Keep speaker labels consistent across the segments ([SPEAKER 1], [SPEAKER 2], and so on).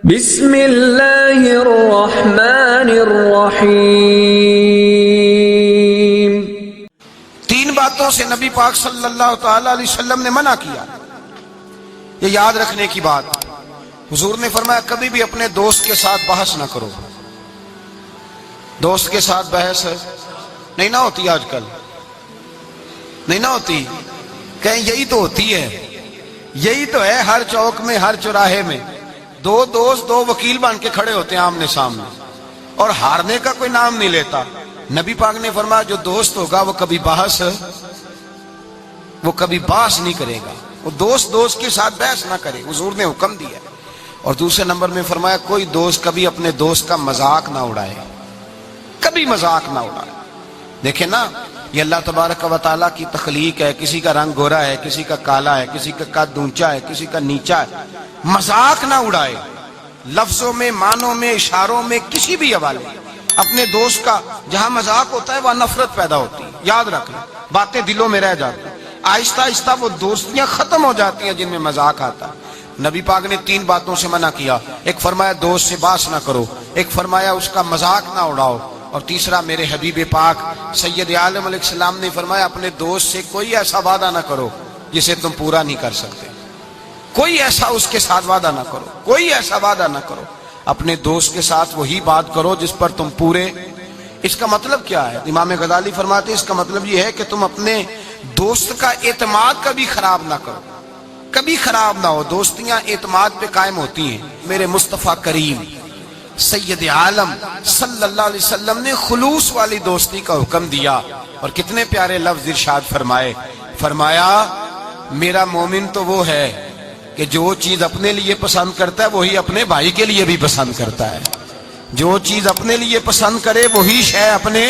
[SPEAKER 1] بسم اللہ الرحمن الرحیم۔
[SPEAKER 2] تین باتوں سے نبی پاک صلی اللہ تعالی علیہ وسلم نے منع کیا، یہ یاد رکھنے کی بات۔ حضور نے فرمایا کبھی بھی اپنے دوست کے ساتھ بحث نہ کرو۔ دوست کے ساتھ بحث نہیں نہ ہوتی، آج کل نہیں نہ ہوتی، کہیں یہی تو ہوتی ہے، یہی تو ہے ہر چوک میں، ہر چوراہے میں دو دوست دو وکیل بن کے کھڑے ہوتے ہیں آمنے سامنے، اور ہارنے کا کوئی نام نہیں لیتا۔ نبی پاک نے فرمایا جو دوست ہوگا وہ کبھی بحث نہیں کرے گا، وہ دوست کے ساتھ بحث نہ کرے، حضور نے حکم دیا۔ اور دوسرے نمبر میں فرمایا کوئی دوست کبھی اپنے دوست کا مذاق نہ اڑائے، کبھی مذاق نہ اڑائے۔ دیکھیں نا، یہ اللہ تبارک و تعالیٰ کی تخلیق ہے، کسی کا رنگ گورا ہے، کسی کا کالا ہے، کسی کا قد اونچا ہے، کسی کا نیچا ہے، مذاق نہ اڑائے، لفظوں میں، معنوں میں، اشاروں میں، کسی بھی حوالے۔ اپنے دوست کا جہاں مذاق ہوتا ہے وہاں نفرت پیدا ہوتی ہے، یاد رکھنا، باتیں دلوں میں رہ جاتی ہیں، آہستہ آہستہ وہ دوستیاں ختم ہو جاتی ہیں جن میں مذاق آتا ہے۔ نبی پاک نے تین باتوں سے منع کیا، ایک فرمایا دوست سے بحث نہ کرو، ایک فرمایا اس کا مذاق نہ اڑاؤ، اور تیسرا میرے حبیب پاک سید عالم علیہ السلام نے فرمایا اپنے دوست سے کوئی ایسا وعدہ نہ کرو جسے تم پورا نہیں کر سکتے، کوئی ایسا اس کے ساتھ وعدہ نہ کرو، کوئی ایسا وعدہ نہ کرو، اپنے دوست کے ساتھ وہی بات کرو جس پر تم پورے۔ اس کا مطلب کیا ہے؟ امام غزالی فرماتے ہیں اس کا مطلب یہ ہے کہ تم اپنے دوست کا اعتماد کبھی خراب نہ کرو، کبھی خراب نہ ہو۔ دوستیاں اعتماد پہ قائم ہوتی ہیں۔ میرے مصطفیٰ کریم سید عالم صلی اللہ علیہ وسلم نے خلوص والی دوستی کا حکم دیا، اور کتنے پیارے لفظ ارشاد فرمائے، فرمایا میرا مومن تو وہ ہے کہ جو چیز اپنے لیے پسند کرتا ہے وہی اپنے بھائی کے لیے بھی پسند کرتا ہے، جو چیز اپنے لیے پسند کرے وہی شے اپنے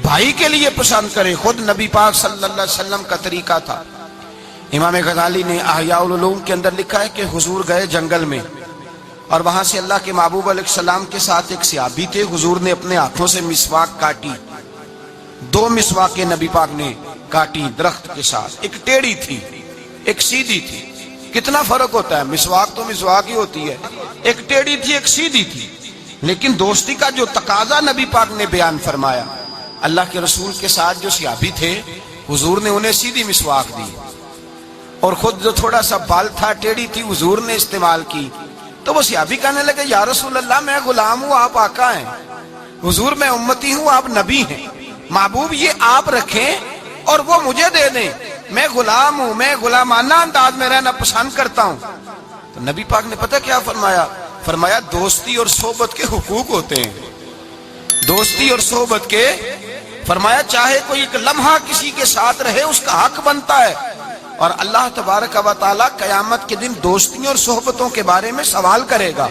[SPEAKER 2] بھائی کے لیے پسند کرے۔ خود نبی پاک صلی اللہ علیہ وسلم کا طریقہ تھا۔ امام غزالی نے احیاء العلوم کے اندر لکھا ہے کہ حضور گئے جنگل میں، اور وہاں سے اللہ کے محبوب علیہ السلام کے ساتھ ایک صحابی تھے۔ حضور نے اپنے ہاتھوں سے مسواک کاٹی، دو مسواکیں نبی پاک نے کاٹی درخت کے ساتھ، ایک ٹیڑھی تھی ایک سیدھی تھی۔ کتنا فرق ہوتا ہے، مسواک تو مسواک ہی ہوتی ہے، ایک ٹیڑھی تھی ایک سیدھی تھی، لیکن دوستی کا جو تقاضا نبی پاک نے بیان فرمایا، اللہ کے رسول کے ساتھ جو صحابی تھے حضور نے انہیں سیدھی مسواک دی، اور خود جو تھوڑا سا بال تھا ٹیڑھی تھی حضور نے استعمال کی۔ تو وہ صحابی کہنے لگے یا رسول اللہ میں غلام ہوں آپ آقا ہیں، حضور میں امتی ہوں آپ نبی ہیں، محبوب یہ آپ رکھیں اور وہ مجھے دے دیں، میں غلام ہوں، میں غلامانہ انداز میں رہنا پسند کرتا ہوں۔ تو نبی پاک نے پتہ کیا فرمایا؟ فرمایا دوستی اور صحبت کے حقوق ہوتے ہیں، دوستی اور صحبت کے، فرمایا چاہے کوئی ایک لمحہ کسی کے ساتھ رہے اس کا حق بنتا ہے، اور اللہ تبارک و تعالیٰ قیامت کے دن دوستیوں اور صحبتوں کے بارے میں سوال کرے گا۔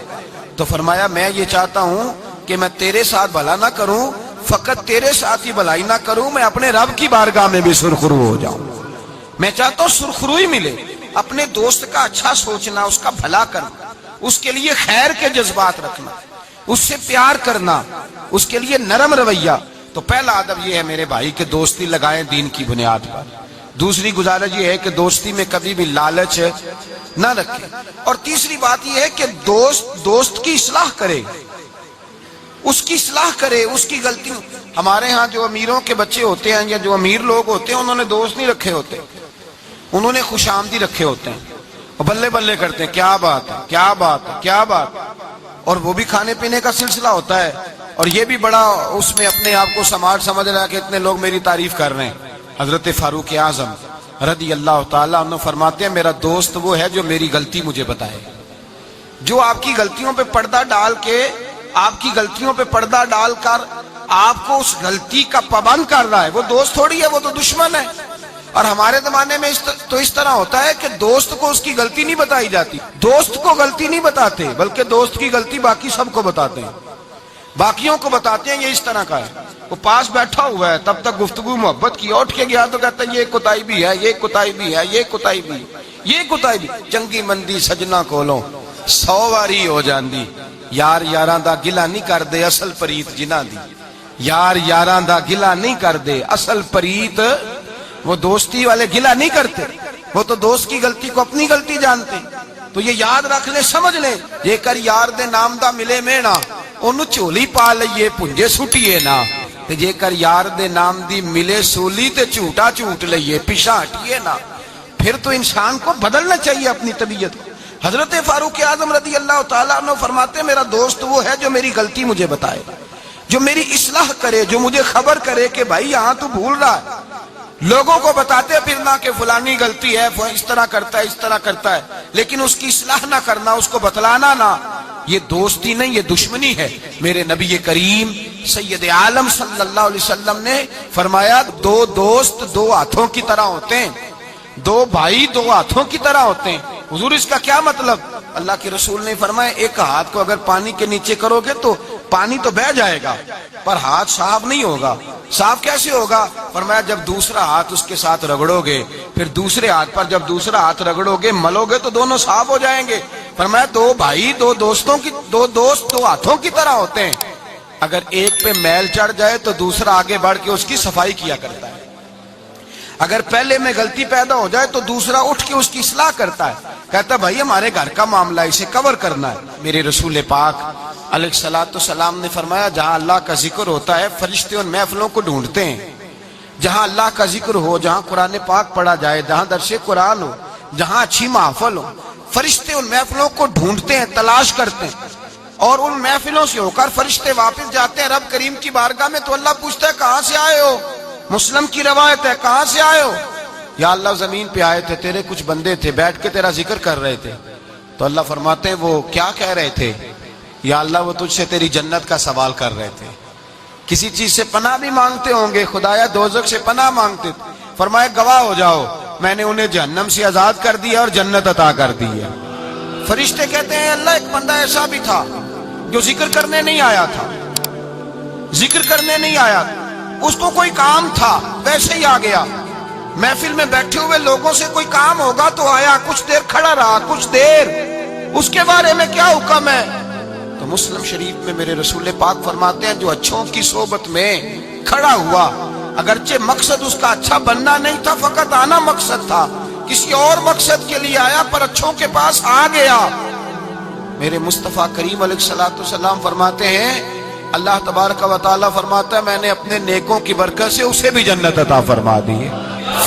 [SPEAKER 2] تو فرمایا میں یہ چاہتا ہوں کہ میں تیرے ساتھ بھلا نہ کروں، فقط تیرے ساتھ ہی بھلائی نہ کروں، میں اپنے رب کی بارگاہ میں بھی سرخرو ہو جاؤں۔ میں چاہتا ہوں سرخروئی ملے، اپنے دوست کا اچھا سوچنا، اس کا بھلا کرنا، اس کے لیے خیر کے جذبات رکھنا، اس سے پیار کرنا، اس کے لیے نرم رویہ۔ تو پہلا ادب یہ ہے میرے بھائی کہ دوستی لگائیں دین کی بنیاد پر۔ دوسری گزارش یہ ہے کہ دوستی میں کبھی بھی لالچ نہ رکھے، اور تیسری بات یہ ہے کہ دوست کی اصلاح کرے، اس کی اصلاح کرے، اس کی غلطیوں۔ ہمارے ہاں جو امیروں کے بچے ہوتے ہیں یا جو امیر لوگ ہوتے ہیں انہوں نے دوست نہیں رکھے ہوتے، انہوں نے خوش آمدی رکھے ہوتے ہیں، اور بلے بلے کرتے ہیں کیا بات ہے کیا بات ہے کیا بات، اور وہ بھی کھانے پینے کا سلسلہ ہوتا ہے، اور یہ بھی بڑا اس میں اپنے آپ کو سماج سمجھ رہا ہے کہ اتنے لوگ میری تعریف کر رہے ہیں۔ حضرت فاروق اعظم رضی اللہ تعالیٰ عنہ فرماتے ہیں میرا دوست وہ ہے جو میری غلطی مجھے بتائے، جو آپ کی غلطیوں پہ پردہ ڈال کے، آپ کی غلطیوں پہ پردہ ڈال کر آپ کو اس غلطی کا پابند کر رہا ہے، وہ دوست تھوڑی ہے، وہ تو دشمن ہے۔ اور ہمارے زمانے میں تو اس طرح ہوتا ہے کہ دوست کو اس کی غلطی نہیں بتائی جاتی، دوست کو غلطی نہیں بتاتے بلکہ دوست کی غلطی باقی سب کو بتاتے ہیں، باقیوں کو بتاتے ہیں۔ یہ اس طرح کا ہے، وہ پاس بیٹھا ہوا ہے تب تک گفتگو محبت کی، اٹھ کے گیا تو کہتا ہے یہ کوتاہی بھی ہے، یہ کوتاہی بھی ہے، یہ کوتاہی بھی، یہ کوتاہی بھی۔ چنگی مندی سجنا کولوں 100 واری ہو جاندی، یار یاراں دا گلا نہیں کر دے اصل پریت جنہاں دی، یار یاراں دا گلا نہیں کر دے اصل پریت، وہ دوستی والے گلا نہیں کرتے، وہ تو دوست کی غلطی کو اپنی غلطی جانتے۔ تو یہ یاد رکھ لیں، سمجھ لیں، یہ کر یار دے نام دا ملے میں نا انہوں چولی پا لئیے پنجے سٹیے نا، تے جے کر یار دے نام دی ملے سولی تے جھوٹا جھوٹ لئیے پیشا ہٹیے نا۔ پھر تو انسان کو بدلنا چاہیے اپنی طبیعت کو۔ حضرت فاروق اعظم رضی اللہ تعالیٰ عنہ فرماتے ہیں میرا دوست وہ ہے جو میری غلطی مجھے بتائے، جو میری اصلاح کرے، جو مجھے خبر کرے کہ بھائی یہاں تو بھول رہا ہے۔ لوگوں کو بتاتے پھرنا کہ فلانی غلطی ہے، اس طرح کرتا ہے، اس طرح کرتا ہے، لیکن اس کی اصلاح نہ کرنا، اس کو بتلانا نہ، یہ دوستی نہیں، یہ دشمنی ہے۔ میرے نبی کریم سید عالم صلی اللہ علیہ وسلم نے فرمایا دو دوست دو ہاتھوں کی طرح ہوتے ہیں، دو بھائی دو ہاتھوں کی طرح ہوتے ہیں۔ حضور اس کا کیا مطلب؟ اللہ کے رسول نے فرمایا ایک ہاتھ کو اگر پانی کے نیچے کرو گے تو پانی تو بہہ جائے گا پر ہاتھ صاف نہیں ہوگا۔ صاف کیسے ہوگا؟ فرمایا جب دوسرا ہاتھ اس کے ساتھ رگڑو گے، پھر دوسرے ہاتھ پر جب دوسرا ہاتھ رگڑو گے ملو گے تو دونوں صاف ہو جائیں گے۔ فرمایا دو بھائی دو دوست دو ہاتھوں کی طرح ہوتے ہیں، اگر ایک پہ میل چڑھ جائے تو دوسرا آگے بڑھ کے اس کی صفائی کیا کرتا ہے، اگر پہلے میں غلطی پیدا ہو جائے تو دوسرا اٹھ کے اس کی اصلاح کرتا ہے، کہتا ہے بھائی ہمارے گھر کا معاملہ اسے کور کرنا ہے۔ میرے رسول پاک علیہ الصلوۃ والسلام نے فرمایا جہاں اللہ کا ذکر ہوتا ہے فرشتے ان محفلوں کو ڈھونڈتے ہیں، جہاں اللہ کا ذکر ہو، جہاں قرآن پاک پڑھا جائے، جہاں درس قرآن ہو، جہاں اچھی محفل ہو، فرشتے ان محفلوں کو ڈھونڈتے ہیں، تلاش کرتے ہیں، اور ان محفلوں سے ہو کر فرشتے واپس جاتے ہیں رب کریم کی بارگاہ میں، تو اللہ پوچھتا ہے کہاں سے آئے ہو؟ مسلم کی روایت ہے کہاں سے آئے ہو؟ یا اللہ زمین پہ آئے تھے، تیرے کچھ بندے تھے بیٹھ کے تیرا ذکر کر رہے تھے۔ تو اللہ فرماتے ہیں وہ کیا کہہ رہے تھے؟ یا اللہ وہ تجھ سے تیری جنت کا سوال کر رہے تھے، کسی چیز سے پناہ بھی مانگتے ہوں گے، خدایا دوزخ سے پناہ مانگتے تھے، فرمایا گواہ ہو جاؤ میں نے انہیں جہنم سے آزاد کر دیا اور جنت عطا کر دی ہے۔ فرشتے کہتے ہیں اللہ ایک بندہ ایسا بھی تھا جو ذکر کرنے نہیں آیا تھا، ذکر کرنے نہیں آیا، اس کو کوئی کام تھا ویسے ہی آ گیا، محفل میں بیٹھے ہوئے لوگوں سے کوئی کام ہوگا تو آیا، کچھ دیر کھڑا رہا، کچھ دیر، اس کے بارے میں کیا حکم ہے؟ تو مسلم شریف میں میرے رسول پاک فرماتے ہیں جو اچھوں کی صحبت میں کھڑا ہوا، اگرچہ مقصد اس کا اچھا بننا نہیں تھا، فقط آنا مقصد تھا، کسی اور مقصد کے لیے آیا پر اچھوں کے پاس آ گیا۔ میرے مصطفیٰ کریم علیہ الصلوۃ والسلام فرماتے ہیں اللہ تبارک و تعالیٰ فرماتا ہے میں نے اپنے نیکوں کی برکت سے اسے بھی جنت عطا فرما دی ہے۔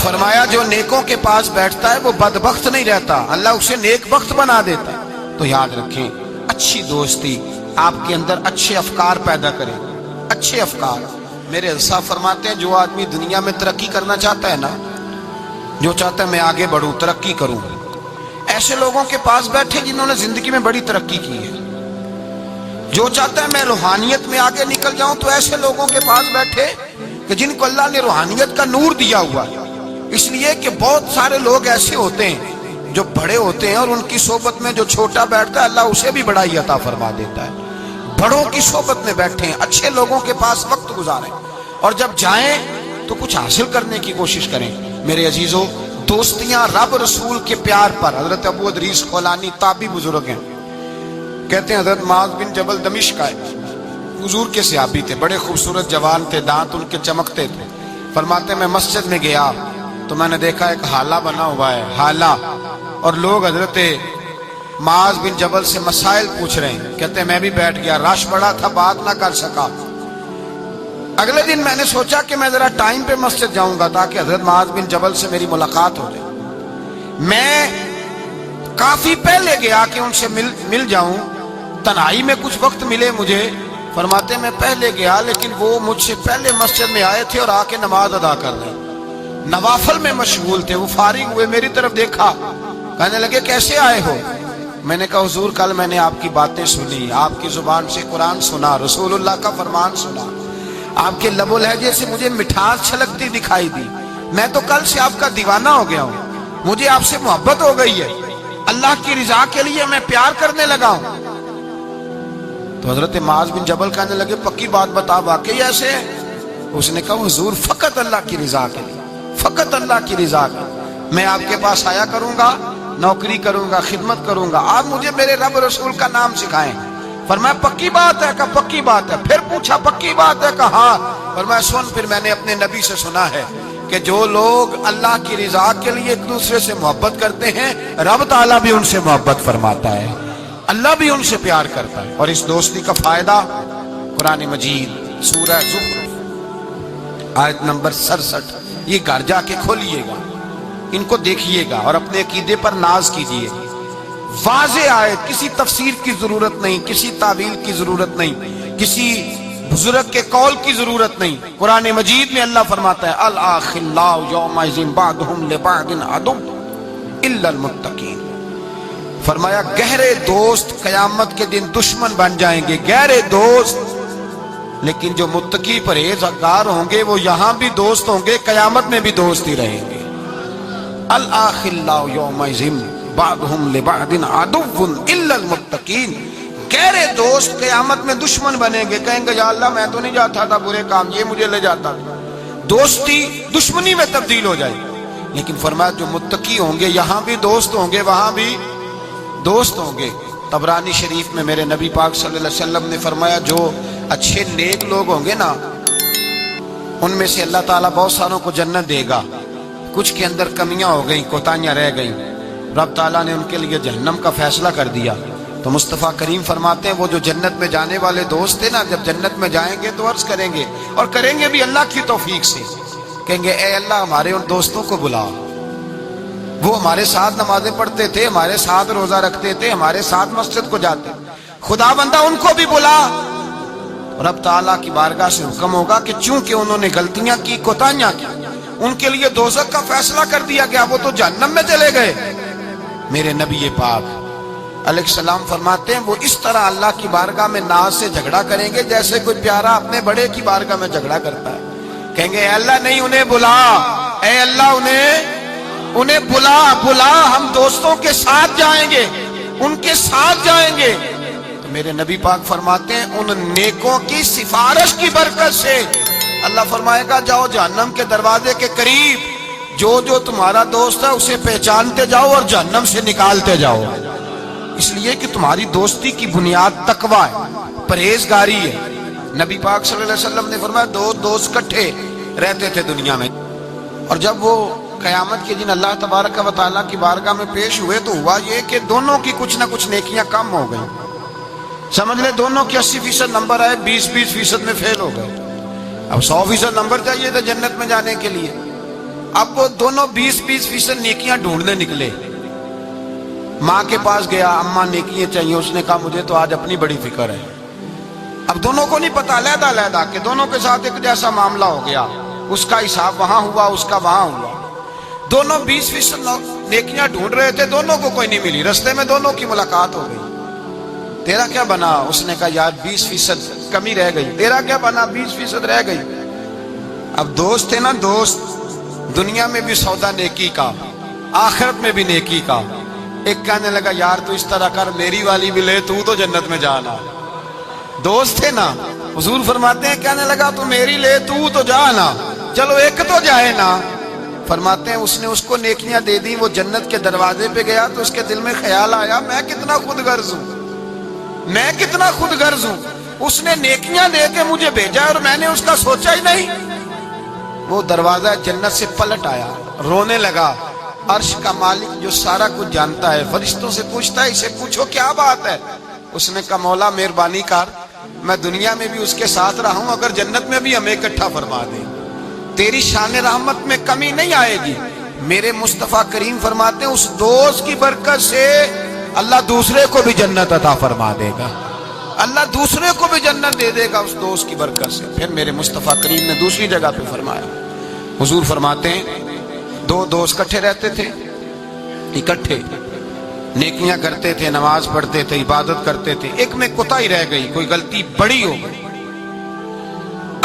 [SPEAKER 2] فرمایا جو نیکوں کے پاس بیٹھتا ہے وہ بدبخت نہیں رہتا، اللہ اسے نیک بخت بنا دیتا ہے۔ تو یاد رکھیں اچھی دوستی آپ کے اندر اچھے افکار پیدا کرے، اچھے افکار۔ میرے صاحب فرماتے ہیں جو آدمی دنیا میں ترقی کرنا چاہتا ہے نا، جو چاہتا ہے میں آگے بڑھوں ترقی کروں، ایسے لوگوں کے پاس بیٹھے جنہوں نے زندگی میں بڑی ترقی کی ہے۔ جو چاہتا ہے میں روحانیت میں آگے نکل جاؤں تو ایسے لوگوں کے پاس بیٹھے کہ جن کو اللہ نے روحانیت کا نور دیا ہوا ہے۔ اس لیے کہ بہت سارے لوگ ایسے ہوتے ہیں جو بڑے ہوتے ہیں اور ان کی صحبت میں جو چھوٹا بیٹھتا ہے اللہ اسے بھی بڑائی عطا فرما دیتا ہے۔ بڑوں کی صحبت میں بیٹھیں، اچھے لوگوں کے پاس وقت گزاریں، اور جب جائیں تو کچھ حاصل کرنے کی کوشش کریں۔ میرے عزیزو دوستیاں رب رسول کے پیار پر، حضرت ابو ادریس خولانی تابعی بزرگ ہیں، کہتے ہیں حضرت معاذ بن جبل دمشق آئے، حضور کے صحابی تھے، بڑے خوبصورت جوان تھے، دانت ان کے چمکتے تھے۔ فرماتے ہیں میں مسجد میں گیا تو میں نے دیکھا ایک حالہ بنا ہوا ہے، حالہ، اور لوگ حضرت معاذ بن جبل سے مسائل پوچھ رہے ہیں۔ کہتے ہیں میں بھی بیٹھ گیا، رش بڑا تھا بات نہ کر سکا۔ اگلے دن میں نے سوچا کہ میں ذرا ٹائم پہ مسجد جاؤں گا تاکہ حضرت معاذ بن جبل سے میری ملاقات ہو جائے۔ میں کافی پہلے گیا کہ ان سے مل جاؤں، تنہائی میں کچھ وقت ملے مجھے۔ فرماتے ہیں میں پہلے گیا لیکن وہ مجھ سے پہلے مسجد میں آئے تھے اور آ کے نماز ادا کر رہے، نوافل میں مشغول تھے۔ وہ فارغ ہوئے، میری طرف دیکھا، کہنے لگے کیسے آئے ہو؟ میں نے کہا حضور کل میں نے آپ کی باتیں سنی، آپ کی زبان سے قرآن سنا، رسول اللہ کا فرمان سنا، آپ کے لب و لہجے سے مجھے مٹھاس چھلکتی دکھائی دی، میں تو کل سے آپ کا دیوانہ ہو گیا ہوں، مجھے آپ سے محبت ہو گئی ہے، اللہ کی رضا کے لیے میں پیار کرنے لگا ہوں۔ تو حضرت معاذ بن جبل کہنے لگے پکی بات بتا واقعی ایسے ہے؟ اس نے کہا حضور فقط اللہ کی رضا کے لیے، فقط اللہ کی رضا کے لیے میں آپ کے پاس آیا کروں گا، نوکری کروں گا، خدمت کروں گا، آپ مجھے میرے رب رسول کا نام سکھائیں۔ فرمایا پکی بات ہے؟ کہا پکی بات ہے۔ پھر پوچھا پکی بات ہے؟ کہا ہاں۔ فرمایا سن، پھر میں نے اپنے نبی سے سنا ہے کہ جو لوگ اللہ کی رضا کے لیے ایک دوسرے سے محبت کرتے ہیں رب تعالیٰ بھی ان سے محبت فرماتا ہے، اللہ بھی ان سے پیار کرتا ہے۔ اور اس دوستی کا فائدہ قرآن مجید سورہ زخرف آیت نمبر 67، یہ گھر جا کے کھولیے گا، ان کو دیکھیے گا اور اپنے عقیدے پر ناز کیجیے گا۔ واضح آیت، کسی تفسیر کی ضرورت نہیں، کسی تعویل کی ضرورت نہیں، کسی بزرگ کے قول کی ضرورت نہیں۔ قرآن مجید میں اللہ فرماتا ہے الاخلاء یومئذ بعضهم لبعض عدو الا المتقین، فرمایا گہرے دوست قیامت کے دن دشمن بن جائیں گے، گہرے دوست، لیکن جو متقی پرہیزگار ہوں گے وہ یہاں بھی دوست ہوں گے، قیامت میں بھی دوست ہی رہیں گے۔ الاخلاء یومئذ بعضهم لبعض عدو الا المتقین، گہرے دوست قیامت میں دشمن بنیں گے، کہیں گے یا اللہ میں تو نہیں جاتا تھا برے کام، یہ مجھے لے جاتا تھا، دوستی دشمنی میں تبدیل ہو جائے گی۔ لیکن فرمایا جو متقی ہوں گے یہاں بھی دوست ہوں گے، وہاں بھی دوست ہوں گے۔ طبرانی شریف میں میرے نبی پاک صلی اللہ علیہ وسلم نے فرمایا جو اچھے نیک لوگ ہوں گے نا، ان میں سے اللہ تعالیٰ بہت ساروں کو جنت دے گا، کچھ کے اندر کمیاں ہو گئیں، کوتاہیاں رہ گئیں، رب تعالیٰ نے ان کے لیے جہنم کا فیصلہ کر دیا۔ تو مصطفیٰ کریم فرماتے ہیں وہ جو جنت میں جانے والے دوست تھے نا، جب جنت میں جائیں گے تو عرض کریں گے، اور کریں گے بھی اللہ کی توفیق سے، کہیں گے اے اللہ ہمارے ان دوستوں کو بلا، وہ ہمارے ساتھ نمازیں پڑھتے تھے، ہمارے ساتھ روزہ رکھتے تھے، ہمارے ساتھ مسجد کو جاتے، خدا بندہ ان کو بھی بلا۔ رب تعالیٰ کی بارگاہ سے حکم ہوگا کہ چونکہ انہوں نے غلطیاں کی، کوتاہیاں کی، ان کے لیے دوزخ کا فیصلہ کر دیا گیا، وہ تو جہنم میں چلے گئے۔ میرے نبی پاک علیہ السلام فرماتے ہیں وہ اس طرح اللہ کی بارگاہ میں ناز سے جھگڑا کریں گے جیسے کوئی پیارا اپنے بڑے کی بارگاہ میں جھگڑا کرتا ہے، کہیں گے اے اللہ نہیں انہیں بلا، اے اللہ انہیں بلا، ہم دوستوں کے ساتھ جائیں گے، ان کے ساتھ جائیں گے۔ تو میرے نبی پاک فرماتے ہیں ان نیکوں کی سفارش کی برکت سے اللہ فرمائے گا جاؤ جہنم کے دروازے کے قریب، جو تمہارا دوست ہے اسے پہچانتے جاؤ اور جہنم سے نکالتے جاؤ، اس لیے کہ تمہاری دوستی کی بنیاد تقوی ہے، پرہیزگاری ہے۔ نبی پاک صلی اللہ علیہ وسلم نے فرمایا دو دوست کٹھے رہتے تھے دنیا میں، اور جب وہ قیامت کے دن اللہ تبارک و تعالیٰ کی بارگاہ میں پیش ہوئے تو ہوا یہ کہ دونوں کی کچھ نہ کچھ نیکیاں کم ہو گئیں، سمجھ لیں دونوں کی 80% نمبر آئے، 20% میں فیل ہو گئے۔ اب 100% نمبر چاہیے تھا جنت میں جانے کے لیے، اب وہ دونوں 20% نیکیاں ڈھونڈنے نکلے۔ ماں کے پاس گیا، اماں نیکیاں چاہیے، اس نے کہا مجھے تو آج اپنی بڑی فکر ہے۔ اب دونوں کو نہیں پتا، علیحدہ کہ دونوں کے ساتھ ایک جیسا معاملہ ہو گیا، اس کا حساب وہاں ہوا، اس کا وہاں ہوا، دونوں 20% نیکیاں ڈھونڈ رہے تھے، دونوں کو کوئی نہیں ملی، رستے میں دونوں کی ملاقات ہو گئی۔ تیرا کیا بنا؟ اس نے کہا یار 20% کمی رہ گئی۔ تیرا کیا بنا؟ 20% رہ گئی۔ اب دوست تھے نا دوست، دنیا میں بھی سودا نیکی کا، آخرت میں بھی نیکی کا۔ ایک کہنے لگا یار تو اس طرح کر میری والی بھی لے، تو جنت میں جانا۔ دوست تھے نا، حضور فرماتے ہیں کہنے لگا تو میری لے، تو جانا، چلو ایک تو جائے نا۔ فرماتے ہیں اس نے اس کو نیکیاں دے دی، وہ جنت کے دروازے پہ گیا تو اس کے دل میں خیال آیا میں کتنا خود غرض ہوں، میں کتنا خود غرض ہوں، اس نے نیکیاں دے کے مجھے بھیجا اور میں نے اس کا سوچا ہی نہیں۔ وہ دروازہ جنت سے پلٹ آیا، رونے لگا۔ عرش کا مالک جو سارا کچھ جانتا ہے فرشتوں سے پوچھتا ہے اسے پوچھو کیا بات ہے؟ اس نے کہا مولا مہربانی کر، میں دنیا میں بھی اس کے ساتھ رہا ہوں، اگر جنت میں بھی ہمیں اکٹھا فرما دے، تیری شان رحمت میں کمی نہیں آئے گی۔ میرے مصطفیٰ کریم فرماتے ہیں اس دوست کی برکت سے اللہ دوسرے کو بھی جنت عطا فرما دے گا، اللہ دوسرے کو بھی جنت دے دے گا اس دوست کی برکت سے۔ پھر میرے مصطفیٰ کریم نے دوسری جگہ پہ فرمایا، حضور فرماتے ہیں دو دوست کٹھے رہتے تھے، اکٹھے نیکیاں کرتے تھے، نماز پڑھتے تھے، عبادت کرتے تھے، ایک میں کوتاہی رہ گئی، کوئی غلطی بڑی ہو گئی،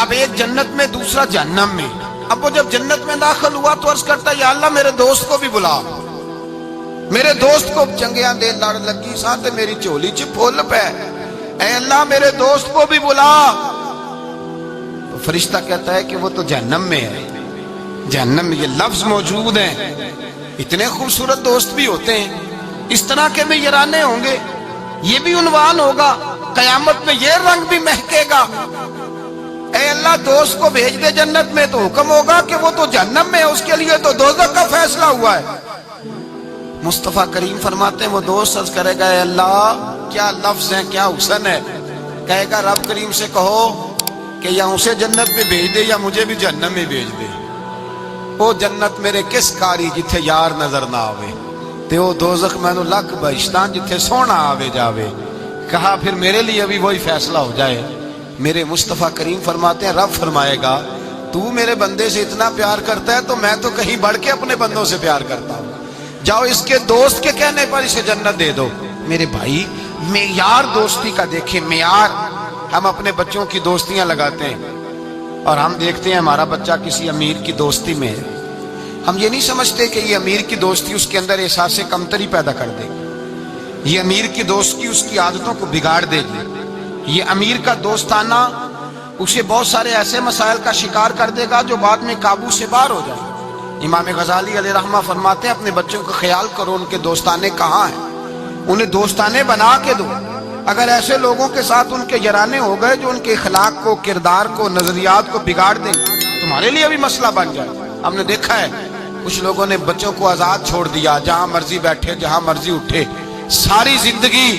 [SPEAKER 2] اب ایک جنت میں دوسرا جہنم میں۔ اب وہ جب جنت میں داخل ہوا تو عرض کرتا یا اللہ میرے دوست کو بھی بلا، میرے دوست کو چنگیاں دے لڑ لگی ساتھ میری چولی چ پھول پہ، اے اللہ میرے دوست کو بھی بلا۔ تو فرشتہ کہتا ہے کہ وہ تو جہنم میں ہے، جہنم میں یہ لفظ موجود ہیں، اتنے خوبصورت دوست بھی ہوتے ہیں، اس طرح کے بھی یارانے ہوں گے، یہ بھی عنوان ہوگا، قیامت میں یہ رنگ بھی مہکے گا۔ اے اللہ دوست کو بھیج دے جنت میں تو حکم ہوگا کہ وہ تو جہنم میں ہے، اس کے لیے تو دوزخ کا فیصلہ ہوا ہے۔ مصطفیٰ کریم فرماتے ہیں وہ دوست عرض کرے گا اے اللہ کیا لفظ ہیں، کیا حسن ہے، کہے گا رب کریم سے کہو کہ یا اسے جنت میں بھیج دے یا مجھے بھی جہنم میں بھیج دے۔ وہ جنت میرے کس کاری جتھے یار نظر نہ آوے، تے وہ دوزخ مینوں لکھ بہشتاں جتھے سونا آوے جاوے۔ کہا پھر میرے لیے بھی وہی فیصلہ ہو جائے۔ میرے مصطفیٰ کریم فرماتے ہیں رب فرمائے گا تو میرے بندے سے اتنا پیار کرتا ہے تو میں تو کہیں بڑھ کے اپنے بندوں سے پیار کرتا ہوں، جاؤ اس کے دوست کے کہنے پر اسے جنت دے دو۔ میرے بھائی معیار دوستی کا دیکھیں، معیار۔ ہم اپنے بچوں کی دوستیاں لگاتے ہیں اور ہم دیکھتے ہیں ہمارا بچہ کسی امیر کی دوستی میں ہے، ہم یہ نہیں سمجھتے کہ یہ امیر کی دوستی اس کے اندر احساس کمتری پیدا کر دے گی، یہ امیر کی دوستی اس کی عادتوں کو بگاڑ دے گی، یہ امیر کا دوستانہ اسے بہت سارے ایسے مسائل کا شکار کر دے گا جو بعد میں قابو سے باہر ہو جائے۔ امام غزالی علیہ رحمہ فرماتے ہیں اپنے بچوں کا خیال کرو ان کے دوستانے کہاں ہیں، انہیں دوستانے بنا کے دو۔ اگر ایسے لوگوں کے ساتھ ان کے یارانے ہو گئے جو ان کے اخلاق کو، کردار کو، نظریات کو بگاڑ دیں، تمہارے لیے بھی مسئلہ بن جائے۔ ہم نے دیکھا ہے کچھ لوگوں نے بچوں کو آزاد چھوڑ دیا، جہاں مرضی بیٹھے، جہاں مرضی اٹھے، ساری زندگی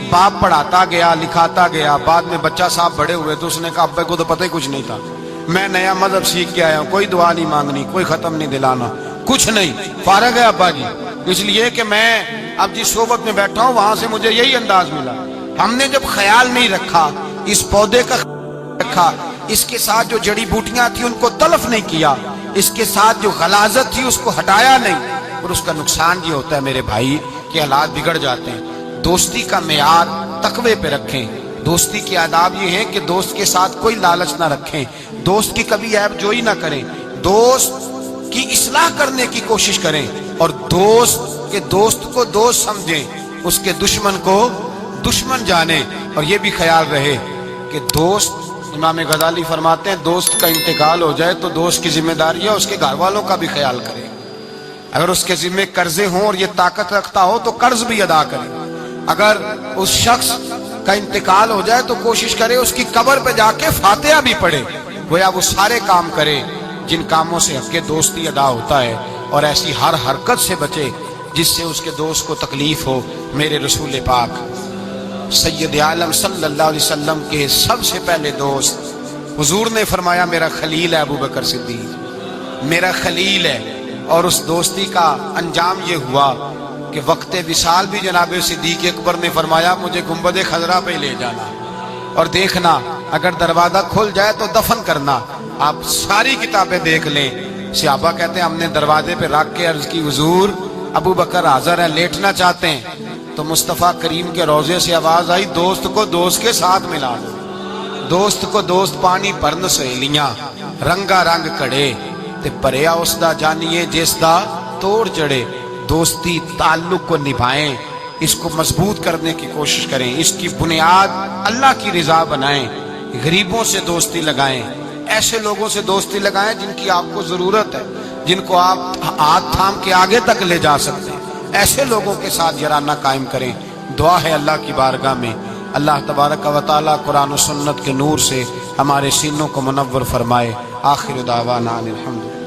[SPEAKER 2] باپ پڑھاتا گیا، لکھاتا گیا، بعد میں بچہ صاحب بڑے ہوئے تو اس نے کہا ابے کو تو پتہ ہی کچھ نہیں تھا، میں نیا مذہب سیکھ کے آیا ہوں، کوئی دعا نہیں مانگنی، کوئی ختم نہیں دلانا، کچھ نہیں، فارغ ہے ابا جی، اس لیے کہ میں اب جس صحبت میں بیٹھا ہوں وہاں سے مجھے یہی انداز ملا۔ ہم نے جب خیال نہیں رکھا اس پودے کا رکھا، اس کے ساتھ جو جڑی بوٹیاں تھیں ان کو تلف نہیں کیا، اس کے ساتھ جو غلاظت تھی اس کو ہٹایا نہیں، اور اس کا نقصان یہ ہوتا ہے میرے بھائی کہ حالات بگڑ جاتے ہیں۔ دوستی کا معیار تقوی پہ رکھیں، دوستی کے آداب یہ ہیں کہ دوست کے ساتھ کوئی لالچ نہ رکھیں، دوست کی کبھی عیب جوئی نہ کریں، دوست کی اصلاح کرنے کی کوشش کریں، اور دوست کو دوست سمجھیں، اس کے دشمن کو دشمن جانیں۔ اور یہ بھی خیال رہے کہ دوست، امام غزالی فرماتے ہیں دوست کا انتقال ہو جائے تو دوست کی ذمہ داری ہے اس کے گھر والوں کا بھی خیال کرے، اگر اس کے ذمہ قرضے ہوں اور یہ طاقت رکھتا ہو تو قرض بھی ادا کرے، اگر اس شخص کا انتقال ہو جائے تو کوشش کرے اس کی قبر پہ جا کے فاتحہ بھی پڑھے، گویا وہ سارے کام کرے جن کاموں سے حق دوستی ادا ہوتا ہے، اور ایسی ہر حرکت سے بچے جس سے اس کے دوست کو تکلیف ہو۔ میرے رسول پاک سید عالم صلی اللہ علیہ وسلم کے سب سے پہلے دوست حضور نے فرمایا میرا خلیل ہے ابو بکر صدیق، میرا خلیل ہے، اور اس دوستی کا انجام یہ ہوا کہ وقت وصال بھی جناب صدیق اکبر نے فرمایا مجھے گنبد خضرا پہ لے جانا اور دیکھنا اگر دروازہ کھل جائے تو دفن کرنا۔ آپ ساری کتابیں دیکھ لیں، صحابہ کہتے ہیں ہم نے دروازے پہ رکھ کے عرض کی حضور ابو بکر حاضر ہیں، لیٹنا چاہتے ہیں، تو مصطفیٰ کریم کے روضے سے آواز آئی دوست کو دوست کے ساتھ ملا دو، دوست کو دوست پانی پرن سہیلیاں رنگا رنگ کڑے تے پریا اس دا جانیے جس دا توڑ جڑے۔ دوستی تعلق کو نبھائیں، اس کو مضبوط کرنے کی کوشش کریں، اس کی بنیاد اللہ کی رضا بنائیں، غریبوں سے دوستی لگائیں، ایسے لوگوں سے دوستی لگائیں جن کی آپ کو ضرورت ہے، جن کو آپ ہاتھ تھام کے آگے تک لے جا سکتے ہیں، ایسے لوگوں کے ساتھ یارانہ قائم کریں۔ دعا ہے اللہ کی بارگاہ میں اللہ تبارک و تعالیٰ قرآن و سنت کے نور سے ہمارے سینوں کو منور فرمائے۔ آخر دعوانا الحمد۔